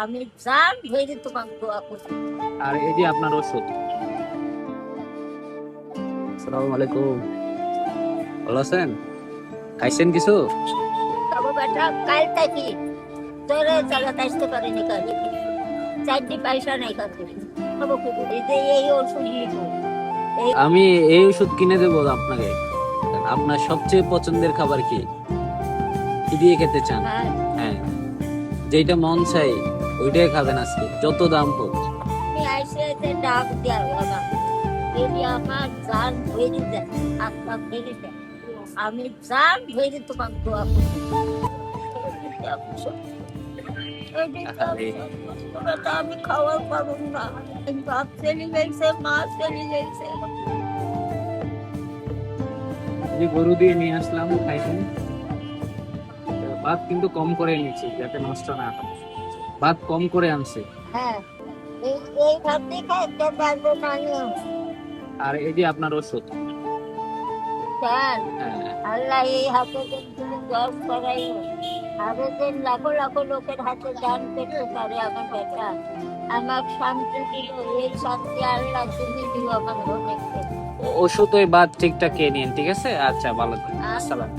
আমি জান ভেরি তোমাকে দোয়া করি। আর এই যে আপনার ওষুধ। আসসালামু আলাইকুম, ভালো আছেন? খাইছেন কিছু? তবে বেটা কাল থাকি তোরে চালাতে আসতে পারিনি কাজে, চারটি পয়সা নেই কাছে। তবে কি বলি, যে এই ওষুধ নিবো এই আমি এই ওষুধ কিনে দেবো আপনাকে। আপনার সবচেয়ে পছন্দের খাবার কি? কি দিয়ে খেতে চান? হ্যাঁ, হ্যাঁ, যেটা মন চাই ওইটাই খাবেন আজকে, যত দাম হোক। আমি আইসে এতে ডাক দেওয়া বাবা, এটি আমার জান ভেরি দেয়, আত্মা ভেরি দেয়। আমি জান ভেরি তোমাকে দোয়া করি। আরে, বেটা আমি খাওয়ার পাবো না, বাপ চলে গেছে, মা চলে গেছে। যে গরু দিয়ে নিয়ে আসলাম, খাইছেন? ভাত কিন্তু কম করে নিচ্ছি যাতে নষ্ট না হয়। ভাত কম করে আনছে। হ্যাঁ, এই ভাবতে খাইতে পারবো না আমিও। আর এই যে আপনার ওষুধ। স্যার, হ্যাঁ, আল্লাহ এই হাতে তুমি জব করাইও, আরো যে লাখো লাখো লোকের হাতে দান করতে পারে আমার বেটা। আমার শান্তি দিল, এই শান্তি আল্লাহ তুমি দিও আমার অনেককে। ওষুধ ওই ভাত ঠিকঠাক খেয়ে নিন, ঠিক আছে? আচ্ছা, ভালো থাকবেন। আসসালাম।